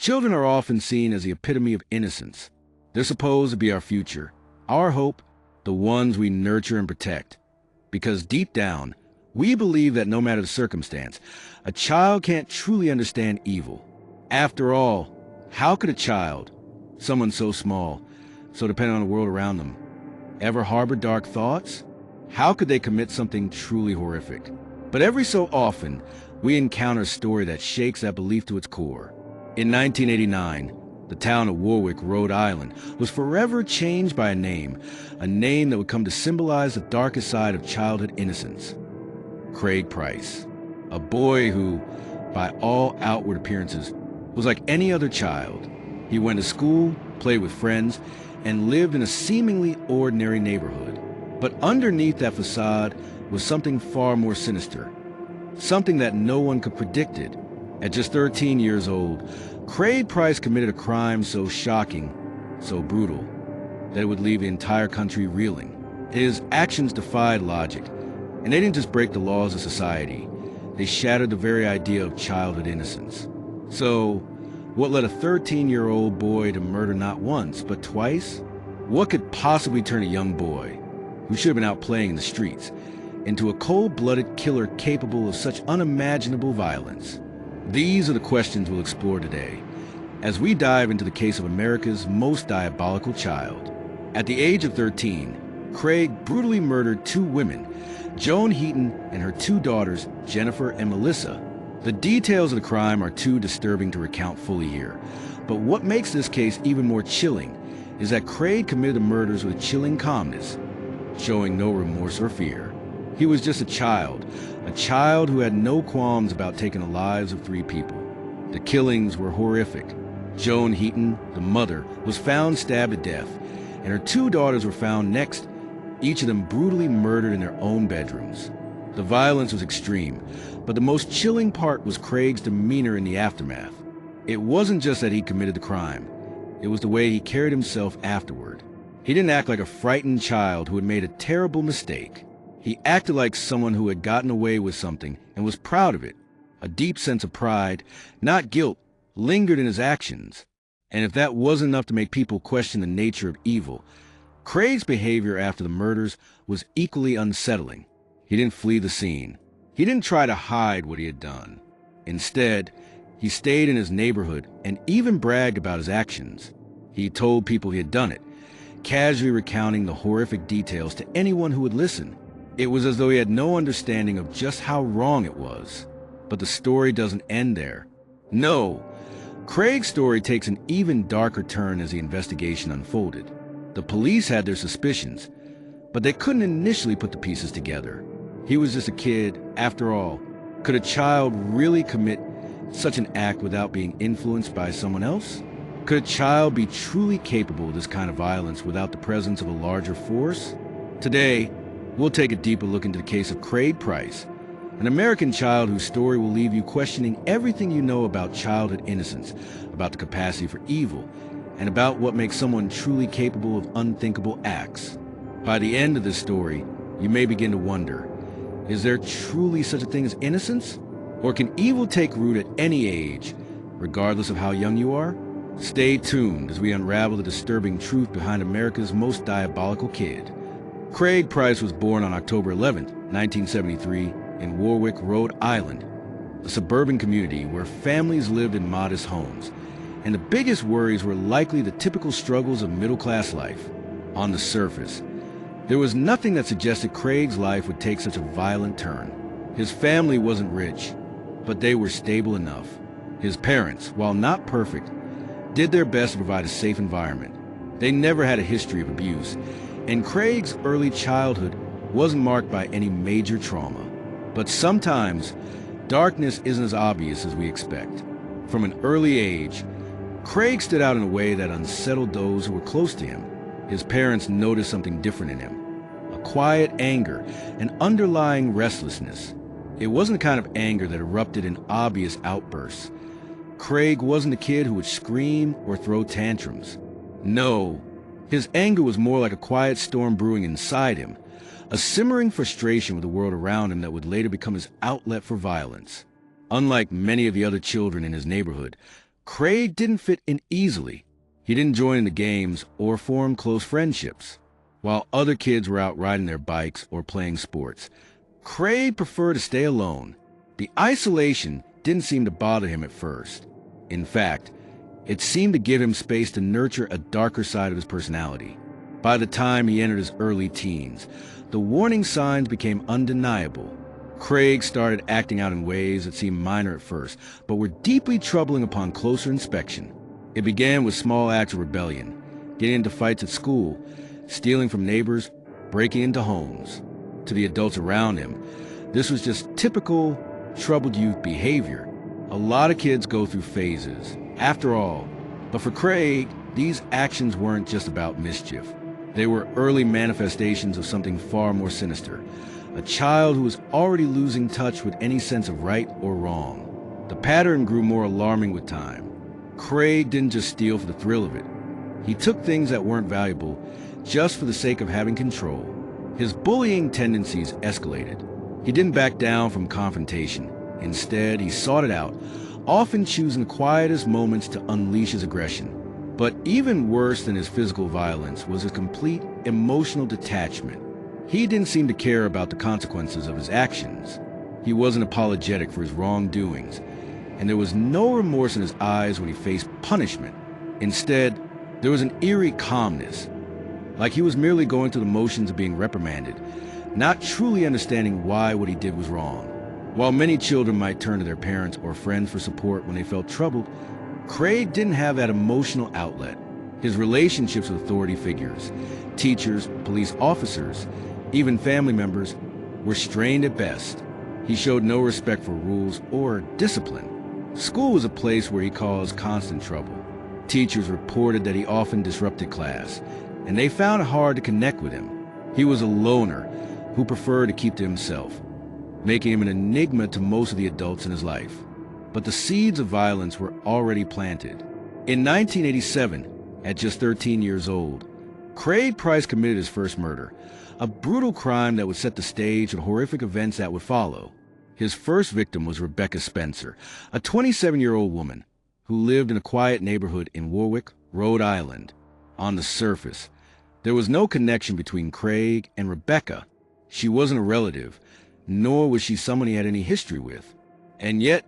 Children are often seen as the epitome of innocence. They're supposed to be our future, our hope, the ones we nurture and protect. Because deep down, we believe that no matter the circumstance, a child can't truly understand evil. After all, how could a child, someone so small, so dependent on the world around them, ever harbor dark thoughts? How could they commit something truly horrific? But every so often, we encounter a story that shakes that belief to its core. In 1989, the town of Warwick, Rhode Island, was forever changed by a name that would come to symbolize the darkest side of childhood innocence. Craig Price, a boy who, by all outward appearances, was like any other child. He went to school, played with friends, and lived in a seemingly ordinary neighborhood. But underneath that facade was something far more sinister, something that no one could predict it. At just 13 years old, Craig Price committed a crime so shocking, so brutal, that it would leave the entire country reeling. His actions defied logic, and they didn't just break the laws of society, they shattered the very idea of childhood innocence. So, what led a 13-year-old boy to murder not once, but twice? What could possibly turn a young boy, who should have been out playing in the streets, into a cold-blooded killer capable of such unimaginable violence? These are the questions we'll explore today, as we dive into the case of America's most diabolical child. At the age of 13, Craig brutally murdered two women, Joan Heaton and her two daughters, Jennifer and Melissa. The details of the crime are too disturbing to recount fully here, but what makes this case even more chilling is that Craig committed the murders with chilling calmness, showing no remorse or fear. He was just a child who had no qualms about taking the lives of three people. The killings were horrific. Joan Heaton, the mother, was found stabbed to death, and her two daughters were found next, each of them brutally murdered in their own bedrooms. The violence was extreme, but the most chilling part was Craig's demeanor in the aftermath. It wasn't just that he committed the crime, it was the way he carried himself afterward. He didn't act like a frightened child who had made a terrible mistake. He acted like someone who had gotten away with something and was proud of it. A deep sense of pride, not guilt, lingered in his actions. And if that wasn't enough to make people question the nature of evil, Craig's behavior after the murders was equally unsettling. He didn't flee the scene. He didn't try to hide what he had done. Instead, he stayed in his neighborhood and even bragged about his actions. He told people he had done it, casually recounting the horrific details to anyone who would listen. It was as though he had no understanding of just how wrong it was. But the story doesn't end there. No, Craig's story takes an even darker turn as the investigation unfolded. The police had their suspicions, but they couldn't initially put the pieces together. He was just a kid, after all. Could a child really commit such an act without being influenced by someone else? Could a child be truly capable of this kind of violence without the presence of a larger force? Today, we'll take a deeper look into the case of Craig Price, an American child whose story will leave you questioning everything you know about childhood innocence, about the capacity for evil, and about what makes someone truly capable of unthinkable acts. By the end of this story, you may begin to wonder, is there truly such a thing as innocence? Or can evil take root at any age, regardless of how young you are? Stay tuned as we unravel the disturbing truth behind America's most diabolical kid. Craig Price was born on October 11, 1973, in Warwick, Rhode Island, a suburban community where families lived in modest homes, and the biggest worries were likely the typical struggles of middle-class life. On the surface, there was nothing that suggested Craig's life would take such a violent turn. His family wasn't rich, but they were stable enough. His parents, while not perfect, did their best to provide a safe environment. They never had a history of abuse, and Craig's early childhood wasn't marked by any major trauma. But sometimes, darkness isn't as obvious as we expect. From an early age, Craig stood out in a way that unsettled those who were close to him. His parents noticed something different in him, a quiet anger, an underlying restlessness. It wasn't the kind of anger that erupted in obvious outbursts. Craig wasn't a kid who would scream or throw tantrums. No, his anger was more like a quiet storm brewing inside him, a simmering frustration with the world around him that would later become his outlet for violence. Unlike many of the other children in his neighborhood, Craig didn't fit in easily. He didn't join in the games or form close friendships. While other kids were out riding their bikes or playing sports, Craig preferred to stay alone. The isolation didn't seem to bother him at first. In fact, it seemed to give him space to nurture a darker side of his personality. By the time he entered his early teens, the warning signs became undeniable. Craig started acting out in ways that seemed minor at first, but were deeply troubling upon closer inspection. It began with small acts of rebellion, getting into fights at school, stealing from neighbors, breaking into homes. To the adults around him, this was just typical troubled youth behavior. A lot of kids go through phases, after all. But for Craig, these actions weren't just about mischief. They were early manifestations of something far more sinister. A child who was already losing touch with any sense of right or wrong. The pattern grew more alarming with time. Craig didn't just steal for the thrill of it. He took things that weren't valuable just for the sake of having control. His bullying tendencies escalated. He didn't back down from confrontation. Instead, he sought it out, often choosing the quietest moments to unleash his aggression. But even worse than his physical violence was his complete emotional detachment. He didn't seem to care about the consequences of his actions. He wasn't apologetic for his wrongdoings, and there was no remorse in his eyes when he faced punishment. Instead, there was an eerie calmness, like he was merely going through the motions of being reprimanded, not truly understanding why what he did was wrong. While many children might turn to their parents or friends for support when they felt troubled, Craig didn't have that emotional outlet. His relationships with authority figures, teachers, police officers, even family members, were strained at best. He showed no respect for rules or discipline. School was a place where he caused constant trouble. Teachers reported that he often disrupted class, and they found it hard to connect with him. He was a loner who preferred to keep to himself, making him an enigma to most of the adults in his life. But the seeds of violence were already planted. In 1987, at just 13 years old, Craig Price committed his first murder, a brutal crime that would set the stage for the horrific events that would follow. His first victim was Rebecca Spencer, a 27-year-old woman who lived in a quiet neighborhood in Warwick, Rhode Island. On the surface, there was no connection between Craig and Rebecca. She wasn't a relative, nor was she someone he had any history with. And yet,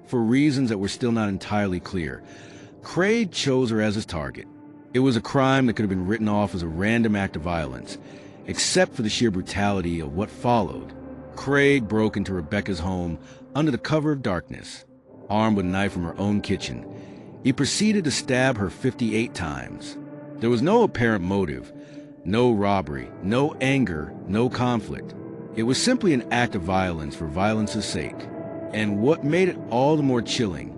for reasons that were still not entirely clear, Craig chose her as his target. It was a crime that could have been written off as a random act of violence, except for the sheer brutality of what followed. Craig broke into Rebecca's home under the cover of darkness. Armed with a knife from her own kitchen, he proceeded to stab her 58 times. There was no apparent motive, no robbery, no anger, no conflict. It was simply an act of violence for violence's sake. And what made it all the more chilling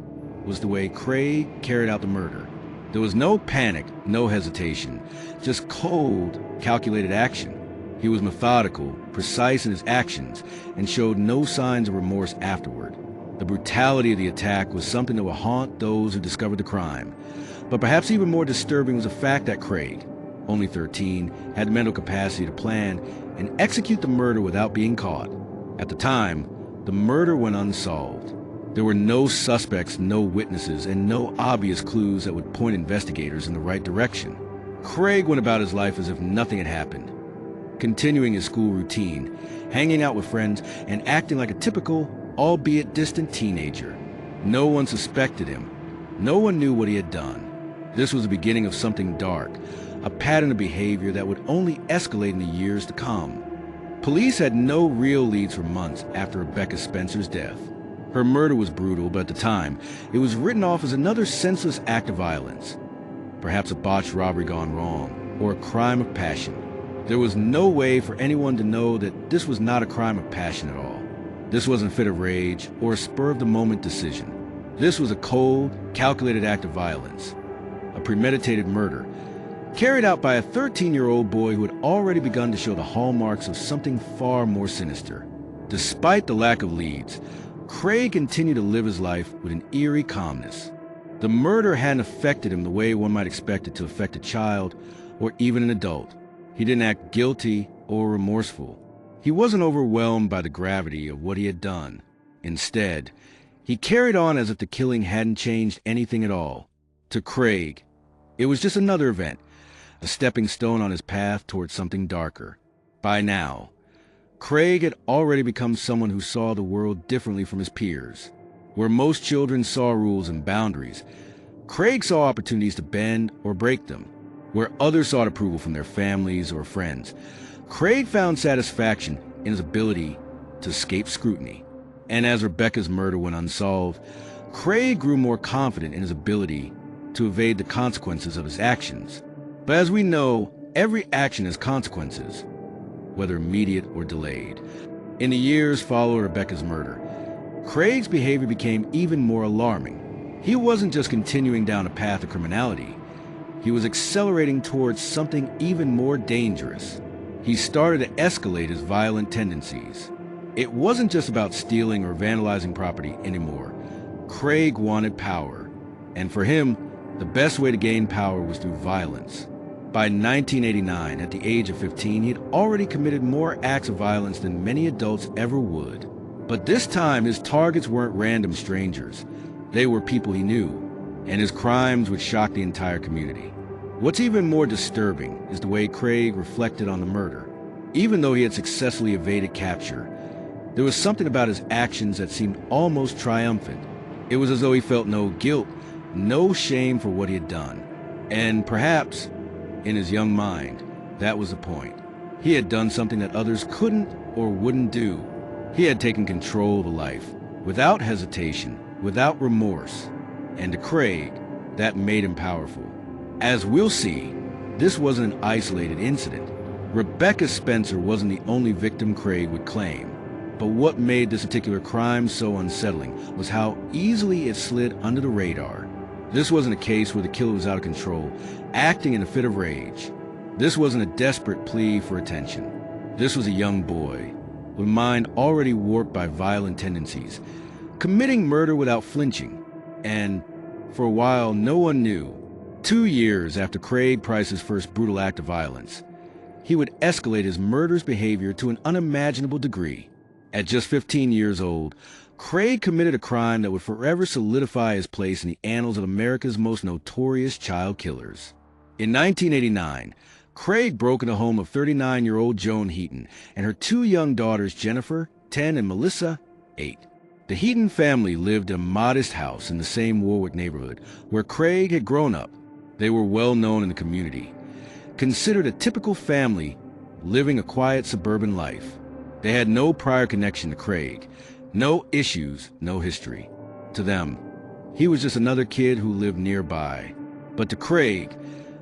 was the way Craig carried out the murder. There was no panic, no hesitation, just cold, calculated action. He was methodical, precise in his actions, and showed no signs of remorse afterward. The brutality of the attack was something that would haunt those who discovered the crime. But perhaps even more disturbing was the fact that Craig, only 13, had the mental capacity to plan and execute the murder without being caught. At the time, the murder went unsolved. There were no suspects, no witnesses, and no obvious clues that would point investigators in the right direction. Craig went about his life as if nothing had happened, continuing his school routine, hanging out with friends, and acting like a typical, albeit distant teenager. No one suspected him. No one knew what he had done. This was the beginning of something dark, a pattern of behavior that would only escalate in the years to come. Police had no real leads for months after Rebecca Spencer's death. Her murder was brutal, but at the time, it was written off as another senseless act of violence. Perhaps a botched robbery gone wrong, or a crime of passion. There was no way for anyone to know that this was not a crime of passion at all. This wasn't a fit of rage or a spur-of-the-moment decision. This was a cold, calculated act of violence, a premeditated murder, carried out by a 13-year-old boy who had already begun to show the hallmarks of something far more sinister. Despite the lack of leads, Craig continued to live his life with an eerie calmness. The murder hadn't affected him the way one might expect it to affect a child or even an adult. He didn't act guilty or remorseful. He wasn't overwhelmed by the gravity of what he had done. Instead, He carried on as if the killing hadn't changed anything at all. To Craig, it was just another event, a stepping stone on his path towards something darker. By now, Craig had already become someone who saw the world differently from his peers. Where most children saw rules and boundaries, Craig saw opportunities to bend or break them. Where others sought approval from their families or friends, Craig found satisfaction in his ability to escape scrutiny. And as Rebecca's murder went unsolved, Craig grew more confident in his ability to evade the consequences of his actions. But as we know, every action has consequences, whether immediate or delayed. In the years following Rebecca's murder, Craig's behavior became even more alarming. He wasn't just continuing down a path of criminality. He was accelerating towards something even more dangerous. He started to escalate his violent tendencies. It wasn't just about stealing or vandalizing property anymore. Craig wanted power, and for him, the best way to gain power was through violence. By 1989, at the age of 15, he had already committed more acts of violence than many adults ever would. But this time, his targets weren't random strangers. They were people he knew, and his crimes would shock the entire community. What's even more disturbing is the way Craig reflected on the murder. Even though he had successfully evaded capture, there was something about his actions that seemed almost triumphant. It was as though he felt no guilt, no shame for what he had done. And perhaps, in his young mind, that was the point. He had done something that others couldn't or wouldn't do. He had taken control of a life, without hesitation, without remorse. And to Craig, that made him powerful. As we'll see, this wasn't an isolated incident. Rebecca Spencer wasn't the only victim Craig would claim. But what made this particular crime so unsettling was how easily it slid under the radar. This wasn't a case where the killer was out of control, acting in a fit of rage. This wasn't a desperate plea for attention. This was a young boy, with a mind already warped by violent tendencies, committing murder without flinching. And for a while, no one knew. 2 years after Craig Price's first brutal act of violence, he would escalate his murderous behavior to an unimaginable degree. At just 15 years old, Craig committed a crime that would forever solidify his place in the annals of America's most notorious child killers. In 1989, Craig broke into the home of 39-year-old Joan Heaton and her 2 young daughters, Jennifer, 10, and Melissa, 8. The Heaton family lived in a modest house in the same Warwick neighborhood where Craig had grown up. They were well known in the community, considered a typical family living a quiet suburban life. They had no prior connection to Craig, no issues, no history. To them, he was just another kid who lived nearby. But to Craig,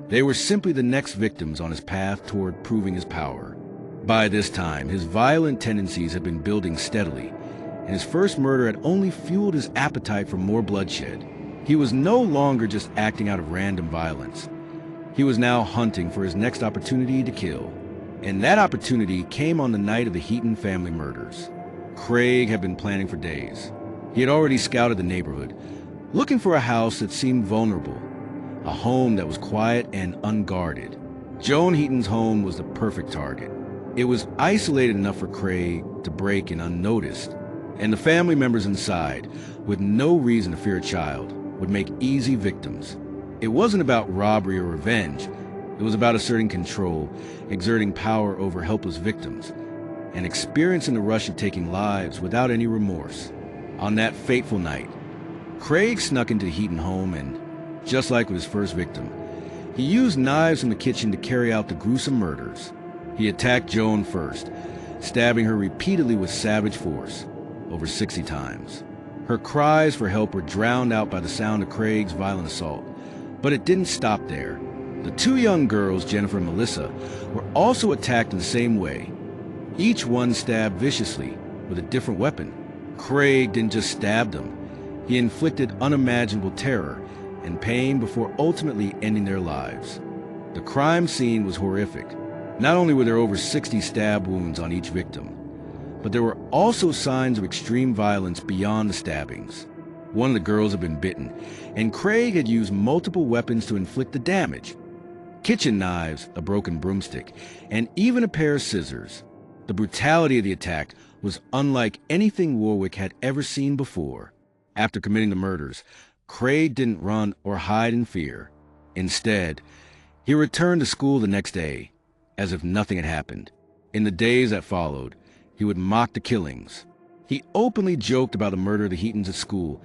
they were simply the next victims on his path toward proving his power. By this time, his violent tendencies had been building steadily, and his first murder had only fueled his appetite for more bloodshed. He was no longer just acting out of random violence. He was now hunting for his next opportunity to kill. And that opportunity came on the night of the Heaton family murders. Craig had been planning for days. He had already scouted the neighborhood, looking for a house that seemed vulnerable, a home that was quiet and unguarded. Joan Heaton's home was the perfect target. It was isolated enough for Craig to break in unnoticed, and the family members inside, with no reason to fear a child, would make easy victims. It wasn't about robbery or revenge. It was about asserting control, exerting power over helpless victims, and experiencing the rush of taking lives without any remorse. On that fateful night, Craig snuck into the Heaton home and, just like with his first victim, he used knives from the kitchen to carry out the gruesome murders. He attacked Joan first, stabbing her repeatedly with savage force, over 60 times. Her cries for help were drowned out by the sound of Craig's violent assault, but it didn't stop there. The 2 young girls, Jennifer and Melissa, were also attacked in the same way, each one stabbed viciously with a different weapon. Craig didn't just stab them, he inflicted unimaginable terror and pain before ultimately ending their lives. The crime scene was horrific. Not only were there over 60 stab wounds on each victim, but there were also signs of extreme violence beyond the stabbings. One of the girls had been bitten, and Craig had used multiple weapons to inflict the damage. Kitchen knives, a broken broomstick, and even a pair of scissors. The brutality of the attack was unlike anything Warwick had ever seen before. After committing the murders, Craig didn't run or hide in fear. Instead, he returned to school the next day, as if nothing had happened. In the days that followed, he would mock the killings. He openly joked about the murder of the Heatons at school,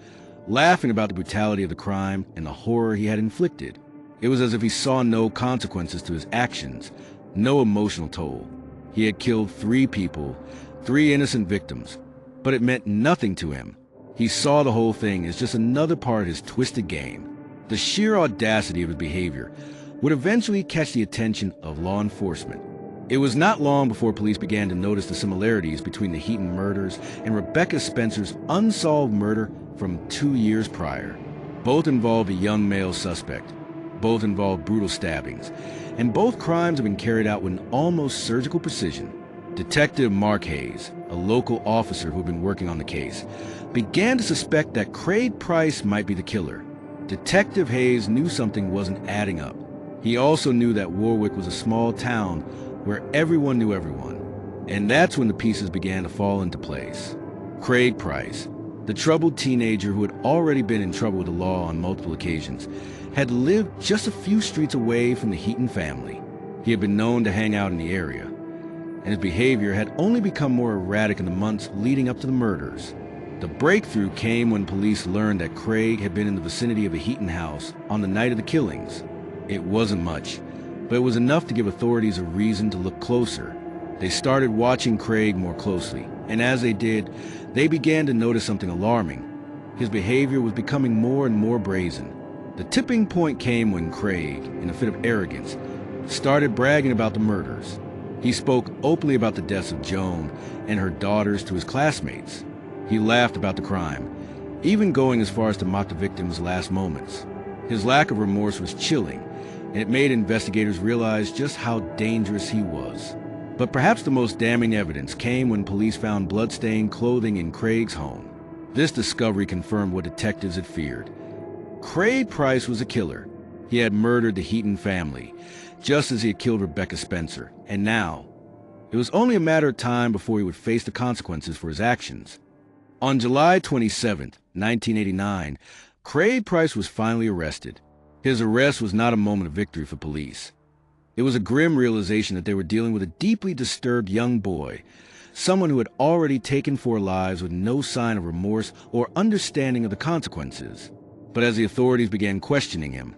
laughing about the brutality of the crime and the horror he had inflicted. It was as if he saw no consequences to his actions, no emotional toll. He had killed 3 people, 3 innocent victims, but it meant nothing to him. He saw the whole thing as just another part of his twisted game. The sheer audacity of his behavior would eventually catch the attention of law enforcement. It was not long before police began to notice the similarities between the Heaton murders and Rebecca Spencer's unsolved murder from 2 years prior. Both involved a young male suspect. Both involved brutal stabbings. And both crimes have been carried out with an almost surgical precision. Detective Mark Hayes, a local officer who had been working on the case, began to suspect that Craig Price might be the killer. Detective Hayes knew something wasn't adding up. He also knew that Warwick was a small town where everyone knew everyone. And that's when the pieces began to fall into place. Craig Price, the troubled teenager who had already been in trouble with the law on multiple occasions, had lived just a few streets away from the Heaton family. He had been known to hang out in the area, and his behavior had only become more erratic in the months leading up to the murders. The breakthrough came when police learned that Craig had been in the vicinity of a Heaton house on the night of the killings. It wasn't much, but it was enough to give authorities a reason to look closer. They started watching Craig more closely, and as they did, they began to notice something alarming. His behavior was becoming more and more brazen. The tipping point came when Craig, in a fit of arrogance, started bragging about the murders. He spoke openly about the deaths of Joan and her daughters to his classmates. He laughed about the crime, even going as far as to mock the victims' last moments. His lack of remorse was chilling, and it made investigators realize just how dangerous he was. But perhaps the most damning evidence came when police found blood-stained clothing in Craig's home. This discovery confirmed what detectives had feared. Craig Price was a killer. He had murdered the Heaton family, just as he had killed Rebecca Spencer, and now, it was only a matter of time before he would face the consequences for his actions. On July 27, 1989, Craig Price was finally arrested. His arrest was not a moment of victory for police. It was a grim realization that they were dealing with a deeply disturbed young boy, someone who had already taken 4 lives with no sign of remorse or understanding of the consequences. But as the authorities began questioning him,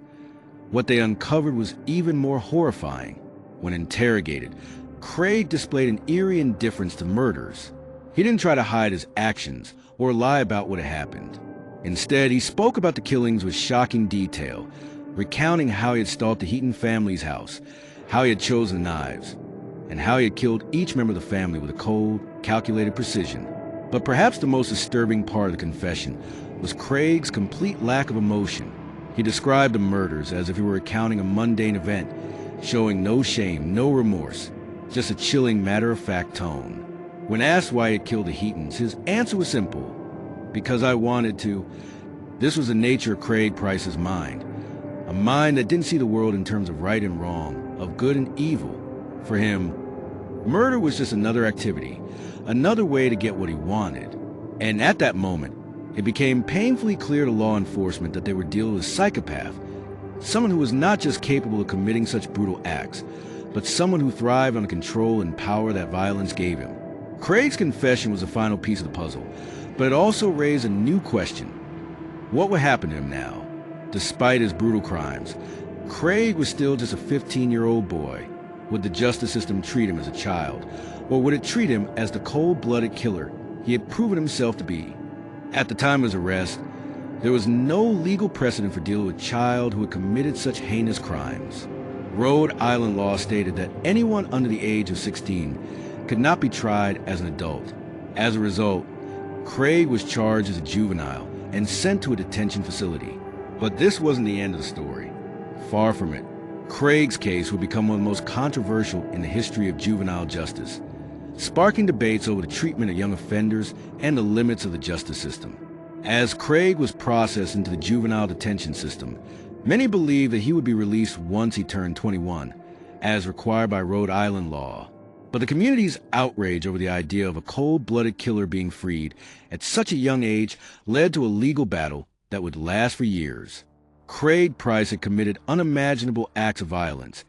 what they uncovered was even more horrifying. When interrogated, Craig displayed an eerie indifference to murders. He didn't try to hide his actions or lie about what had happened. Instead, he spoke about the killings with shocking detail, recounting how he had stalked the Heaton family's house, how he had chosen knives, and how he had killed each member of the family with a cold, calculated precision. But perhaps the most disturbing part of the confession was Craig's complete lack of emotion. He described the murders as if he were recounting a mundane event, showing no shame, no remorse, just a chilling matter-of-fact tone. When asked why he had killed the Heatons, his answer was simple: because I wanted to. This was the nature of Craig Price's mind, a mind that didn't see the world in terms of right and wrong, of good and evil. For him, murder was just another activity, another way to get what he wanted. And at that moment, it became painfully clear to law enforcement that they were dealing with a psychopath, someone who was not just capable of committing such brutal acts, but someone who thrived on the control and power that violence gave him. Craig's confession was the final piece of the puzzle, but it also raised a new question. What would happen to him now? Despite his brutal crimes, Craig was still just a 15-year-old boy. Would the justice system treat him as a child, or would it treat him as the cold-blooded killer he had proven himself to be? At the time of his arrest, there was no legal precedent for dealing with a child who had committed such heinous crimes. Rhode Island law stated that anyone under the age of 16 could not be tried as an adult. As a result, Craig was charged as a juvenile and sent to a detention facility. But this wasn't the end of the story. Far from it. Craig's case would become one of the most controversial in the history of juvenile justice, sparking debates over the treatment of young offenders and the limits of the justice system. As Craig was processed into the juvenile detention system, many believed that he would be released once he turned 21, as required by Rhode Island law. But the community's outrage over the idea of a cold-blooded killer being freed at such a young age led to a legal battle that would last for years. Craig Price had committed unimaginable acts of violence,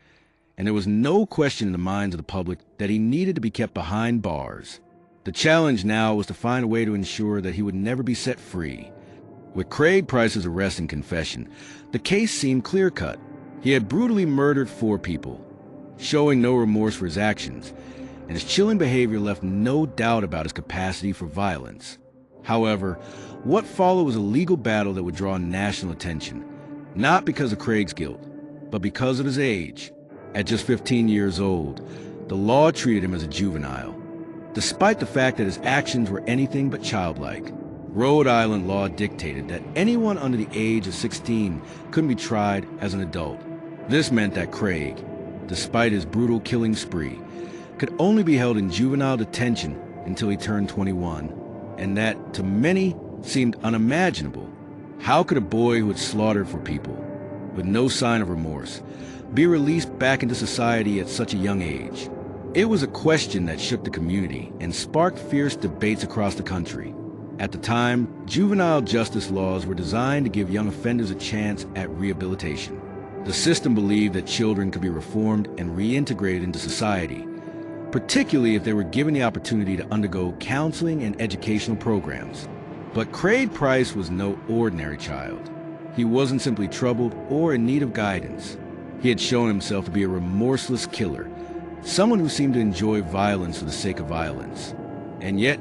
and there was no question in the minds of the public that he needed to be kept behind bars. The challenge now was to find a way to ensure that he would never be set free. With Craig Price's arrest and confession, the case seemed clear-cut. He had brutally murdered 4 people, showing no remorse for his actions, and his chilling behavior left no doubt about his capacity for violence. However, what followed was a legal battle that would draw national attention, not because of Craig's guilt, but because of his age. At just 15 years old, the law treated him as a juvenile, despite the fact that his actions were anything but childlike. Rhode Island law dictated that anyone under the age of 16 couldn't be tried as an adult. This meant that Craig, despite his brutal killing spree, could only be held in juvenile detention until he turned 21, and that, to many, seemed unimaginable. How could a boy who had slaughtered 4 people, with no sign of remorse, be released back into society at such a young age? It was a question that shook the community and sparked fierce debates across the country. At the time, juvenile justice laws were designed to give young offenders a chance at rehabilitation. The system believed that children could be reformed and reintegrated into society, particularly if they were given the opportunity to undergo counseling and educational programs. But Craig Price was no ordinary child. He wasn't simply troubled or in need of guidance. He had shown himself to be a remorseless killer, someone who seemed to enjoy violence for the sake of violence. And yet,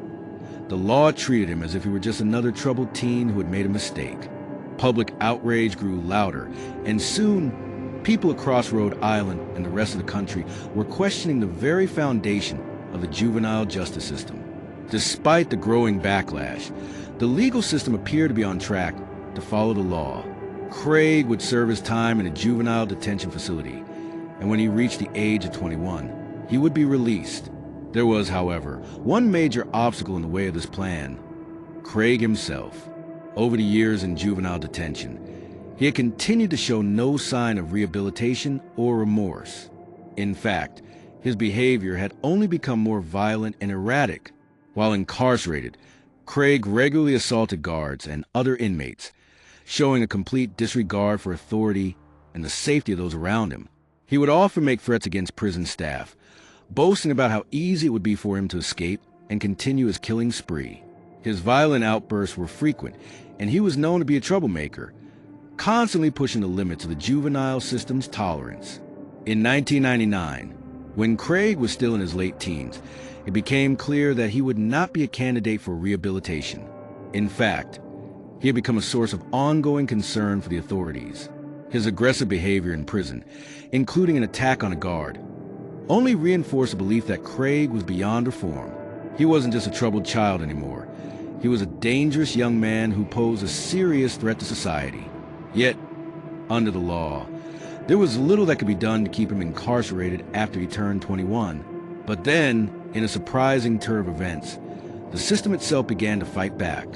the law treated him as if he were just another troubled teen who had made a mistake. Public outrage grew louder, and soon, people across Rhode Island and the rest of the country were questioning the very foundation of the juvenile justice system. Despite the growing backlash, the legal system appeared to be on track to follow the law. Craig would serve his time in a juvenile detention facility, and when he reached the age of 21, he would be released. There was, however, one major obstacle in the way of this plan: Craig himself. Over the years in juvenile detention, he had continued to show no sign of rehabilitation or remorse. In fact, his behavior had only become more violent and erratic. While incarcerated, Craig regularly assaulted guards and other inmates, showing a complete disregard for authority and the safety of those around him. He would often make threats against prison staff, boasting about how easy it would be for him to escape and continue his killing spree. His violent outbursts were frequent, and he was known to be a troublemaker, constantly pushing the limits of the juvenile system's tolerance. In 1999, when Craig was still in his late teens, it became clear that he would not be a candidate for rehabilitation. In fact, he had become a source of ongoing concern for the authorities. His aggressive behavior in prison, including an attack on a guard, only reinforced the belief that Craig was beyond reform. He wasn't just a troubled child anymore. He was a dangerous young man who posed a serious threat to society. Yet, under the law, there was little that could be done to keep him incarcerated after he turned 21. But then, in a surprising turn of events, the system itself began to fight back.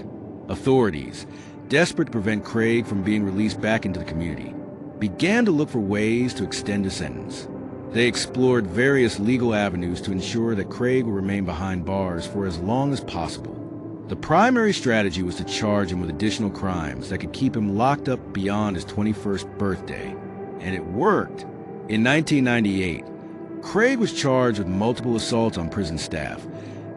Authorities, desperate to prevent Craig from being released back into the community, began to look for ways to extend his sentence. They explored various legal avenues to ensure that Craig would remain behind bars for as long as possible. The primary strategy was to charge him with additional crimes that could keep him locked up beyond his 21st birthday. And it worked. In 1998, Craig was charged with multiple assaults on prison staff,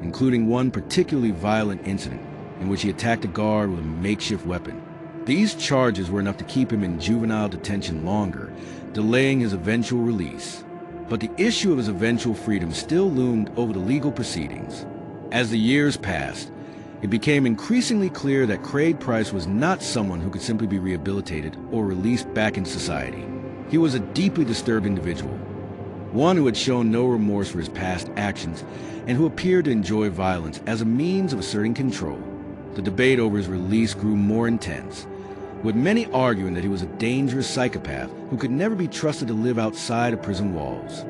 including one particularly violent incident in which he attacked a guard with a makeshift weapon. These charges were enough to keep him in juvenile detention longer, delaying his eventual release. But the issue of his eventual freedom still loomed over the legal proceedings. As the years passed, it became increasingly clear that Craig Price was not someone who could simply be rehabilitated or released back into society. He was a deeply disturbed individual, one who had shown no remorse for his past actions and who appeared to enjoy violence as a means of asserting control. The debate over his release grew more intense, with many arguing that he was a dangerous psychopath who could never be trusted to live outside of prison walls.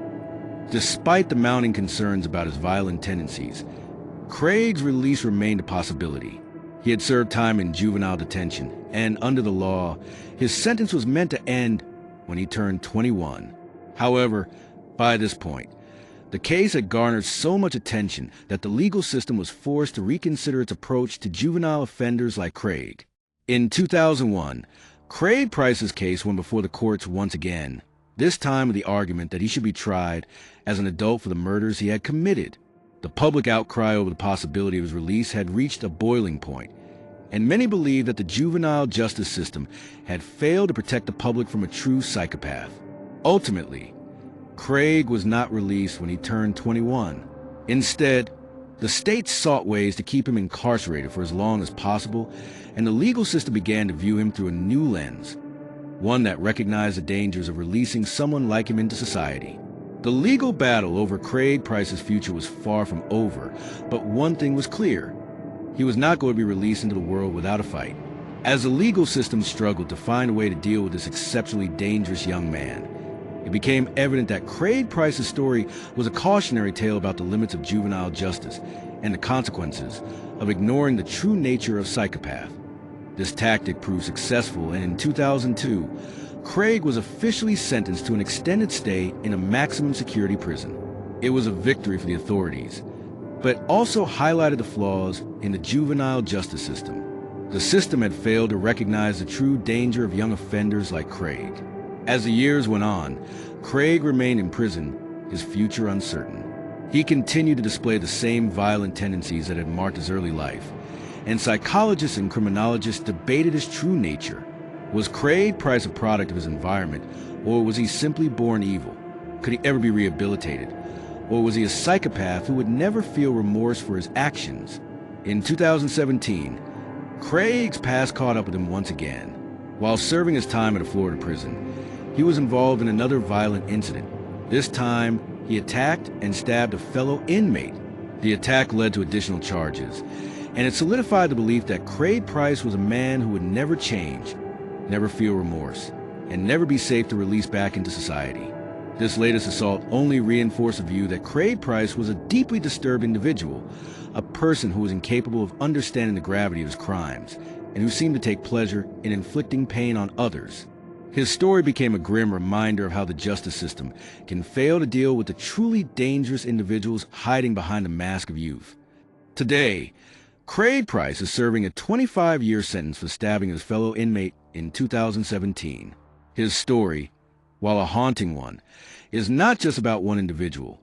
Despite the mounting concerns about his violent tendencies, Craig's release remained a possibility. He had served time in juvenile detention, and under the law, his sentence was meant to end when he turned 21. However, by this point, The case had garnered so much attention that the legal system was forced to reconsider its approach to juvenile offenders like Craig. In 2001, Craig Price's case went before the courts once again, this time with the argument that he should be tried as an adult for the murders he had committed. The public outcry over the possibility of his release had reached a boiling point, and many believed that the juvenile justice system had failed to protect the public from a true psychopath. Ultimately, Craig was not released when he turned 21. Instead, the state sought ways to keep him incarcerated for as long as possible, and the legal system began to view him through a new lens, one that recognized the dangers of releasing someone like him into society. The legal battle over Craig Price's future was far from over, but one thing was clear: he was not going to be released into the world without a fight. As the legal system struggled to find a way to deal with this exceptionally dangerous young man, it became evident that Craig Price's story was a cautionary tale about the limits of juvenile justice and the consequences of ignoring the true nature of Psychopath. This tactic proved successful, and in 2002, Craig was officially sentenced to an extended stay in a maximum security prison. It was a victory for the authorities, but also highlighted the flaws in the juvenile justice system. The system had failed to recognize the true danger of young offenders like Craig. As the years went on, Craig remained in prison, his future uncertain. He continued to display the same violent tendencies that had marked his early life, and psychologists and criminologists debated his true nature. Was Craig Price a product of his environment, or was he simply born evil? Could he ever be rehabilitated? Or was he a psychopath who would never feel remorse for his actions? In 2017, Craig's past caught up with him once again. While serving his time at a Florida prison, he was involved in another violent incident. This time, he attacked and stabbed a fellow inmate. The attack led to additional charges, and it solidified the belief that Craig Price was a man who would never change, never feel remorse, and never be safe to release back into society. This latest assault only reinforced the view that Craig Price was a deeply disturbed individual, a person who was incapable of understanding the gravity of his crimes, and who seemed to take pleasure in inflicting pain on others. His story became a grim reminder of how the justice system can fail to deal with the truly dangerous individuals hiding behind the mask of youth. Today, Craig Price is serving a 25-year sentence for stabbing his fellow inmate in 2017. His story, while a haunting one, is not just about one individual.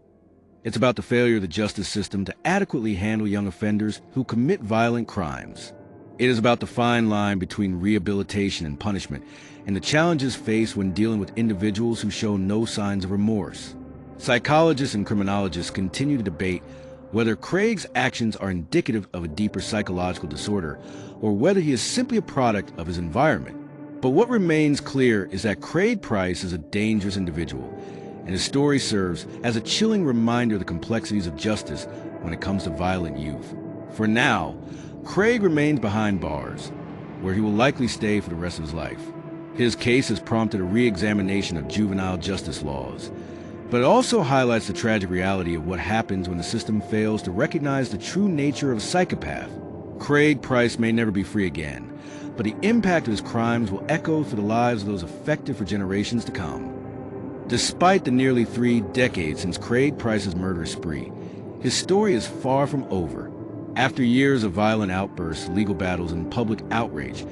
It's about the failure of the justice system to adequately handle young offenders who commit violent crimes. It is about the fine line between rehabilitation and punishment, and the challenges faced when dealing with individuals who show no signs of remorse. Psychologists and criminologists continue to debate whether Craig's actions are indicative of a deeper psychological disorder, or whether he is simply a product of his environment. But what remains clear is that Craig Price is a dangerous individual, and his story serves as a chilling reminder of the complexities of justice when it comes to violent youth. For now, Craig remains behind bars, where he will likely stay for the rest of his life. His case has prompted a re-examination of juvenile justice laws, but it also highlights the tragic reality of what happens when the system fails to recognize the true nature of a psychopath. Craig Price may never be free again, but the impact of his crimes will echo through the lives of those affected for generations to come. Despite the nearly 3 decades since Craig Price's murderous spree, his story is far from over. After years of violent outbursts, legal battles, and public outrage,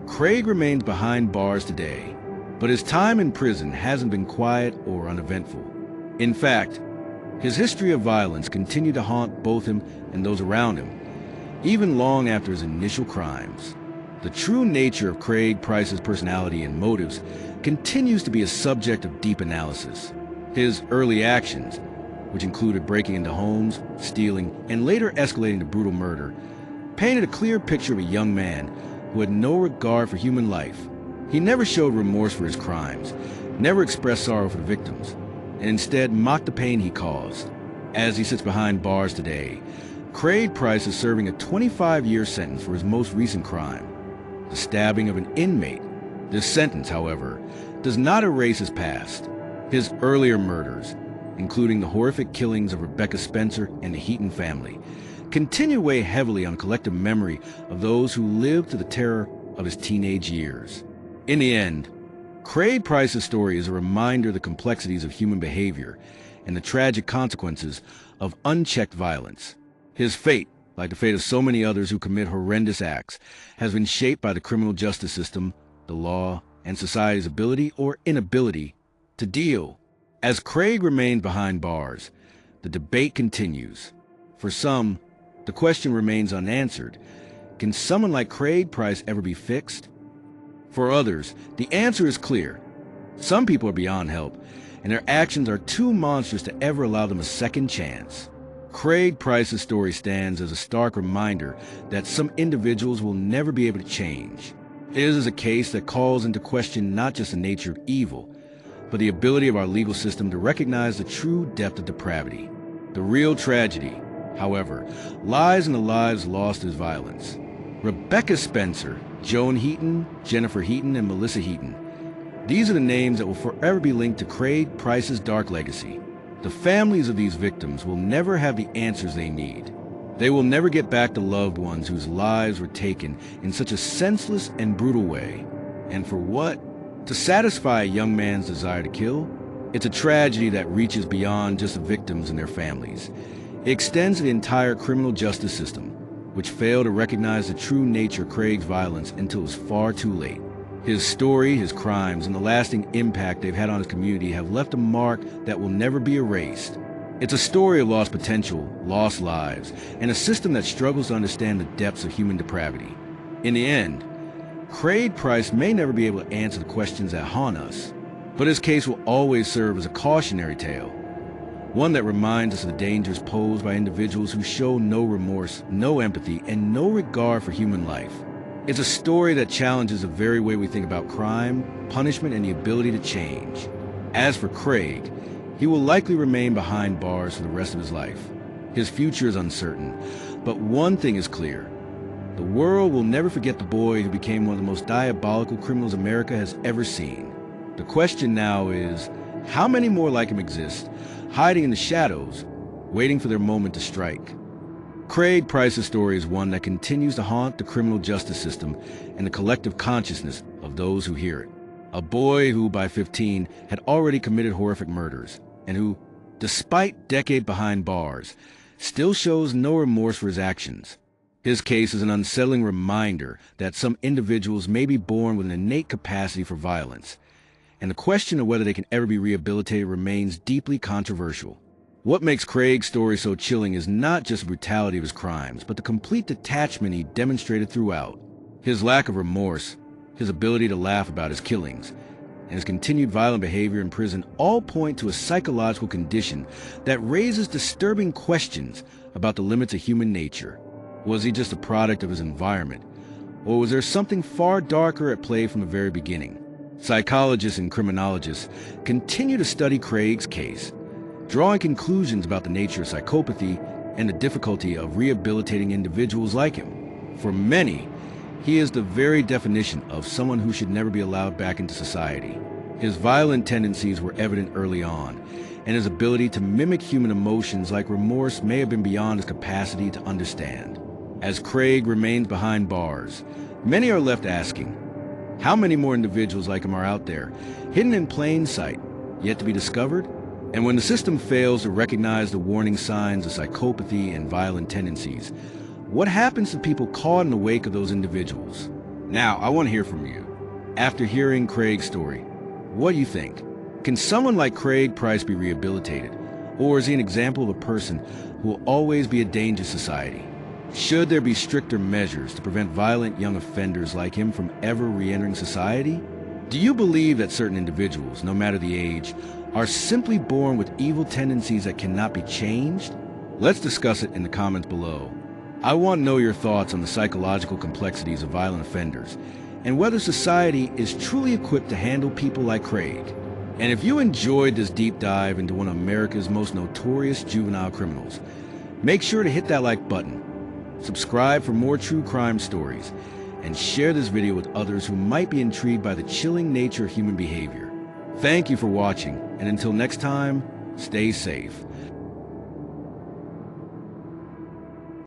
Craig remains behind bars today, but his time in prison hasn't been quiet or uneventful. In fact, his history of violence continued to haunt both him and those around him, even long after his initial crimes. The true nature of Craig Price's personality and motives continues to be a subject of deep analysis. His early actions, which included breaking into homes, stealing, and later escalating to brutal murder, painted a clear picture of a young man who had no regard for human life. He never showed remorse for his crimes, never expressed sorrow for the victims, and instead mocked the pain he caused. As he sits behind bars today, Craig Price is serving a 25-year sentence for his most recent crime, the stabbing of an inmate. This sentence, however, does not erase his past. His earlier murders, including the horrific killings of Rebecca Spencer and the Heaton family, continue to weigh heavily on collective memory of those who lived through the terror of his teenage years. In the end, Craig Price's story is a reminder of the complexities of human behavior and the tragic consequences of unchecked violence. His fate, like the fate of so many others who commit horrendous acts, has been shaped by the criminal justice system, the law, and society's ability or inability to deal. As Craig remains behind bars, the debate continues. For some, the question remains unanswered. Can someone like Craig Price ever be fixed? For others, the answer is clear. Some people are beyond help, and their actions are too monstrous to ever allow them a second chance. Craig Price's story stands as a stark reminder that some individuals will never be able to change. It is a case that calls into question not just the nature of evil, but the ability of our legal system to recognize the true depth of depravity. The real tragedy, however, lies in the lives lost as violence. Rebecca Spencer, Joan Heaton, Jennifer Heaton, and Melissa Heaton. These are the names that will forever be linked to Craig Price's dark legacy. The families of these victims will never have the answers they need. They will never get back the loved ones whose lives were taken in such a senseless and brutal way. And for what? To satisfy a young man's desire to kill? It's a tragedy that reaches beyond just the victims and their families. It extends to the entire criminal justice system, which failed to recognize the true nature of Craig's violence until it was far too late. His story, his crimes, and the lasting impact they've had on his community have left a mark that will never be erased. It's a story of lost potential, lost lives, and a system that struggles to understand the depths of human depravity. In the end, Craig Price may never be able to answer the questions that haunt us, but his case will always serve as a cautionary tale, one that reminds us of the dangers posed by individuals who show no remorse, no empathy, and no regard for human life. It's a story that challenges the very way we think about crime, punishment, and the ability to change. As for Craig, he will likely remain behind bars for the rest of his life. His future is uncertain, but one thing is clear. The world will never forget the boy who became one of the most diabolical criminals America has ever seen. The question now is, how many more like him exist, hiding in the shadows, waiting for their moment to strike? Craig Price's story is one that continues to haunt the criminal justice system and the collective consciousness of those who hear it. A boy who, by 15, had already committed horrific murders, and who, despite decades behind bars, still shows no remorse for his actions. His case is an unsettling reminder that some individuals may be born with an innate capacity for violence, and the question of whether they can ever be rehabilitated remains deeply controversial. What makes Craig's story so chilling is not just the brutality of his crimes, but the complete detachment he demonstrated throughout. His lack of remorse, his ability to laugh about his killings, and his continued violent behavior in prison all point to a psychological condition that raises disturbing questions about the limits of human nature. Was he just a product of his environment, or was there something far darker at play from the very beginning? Psychologists and criminologists continue to study Craig's case, drawing conclusions about the nature of psychopathy and the difficulty of rehabilitating individuals like him. For many, he is the very definition of someone who should never be allowed back into society. His violent tendencies were evident early on, and his ability to mimic human emotions like remorse may have been beyond his capacity to understand. As Craig remains behind bars, many are left asking, how many more individuals like him are out there, hidden in plain sight, yet to be discovered? And when the system fails to recognize the warning signs of psychopathy and violent tendencies, what happens to people caught in the wake of those individuals? Now, I want to hear from you. After hearing Craig's story, what do you think? Can someone like Craig Price be rehabilitated? Or is he an example of a person who will always be a danger to society? Should there be stricter measures to prevent violent young offenders like him from ever re-entering society? Do you believe that certain individuals, no matter the age, are simply born with evil tendencies that cannot be changed? Let's discuss it in the comments below. I want to know your thoughts on the psychological complexities of violent offenders and whether society is truly equipped to handle people like Craig. And if you enjoyed this deep dive into one of America's most notorious juvenile criminals, make sure to hit that like button, subscribe for more true crime stories, and share this video with others who might be intrigued by the chilling nature of human behavior. Thank you for watching, and until next time, stay safe.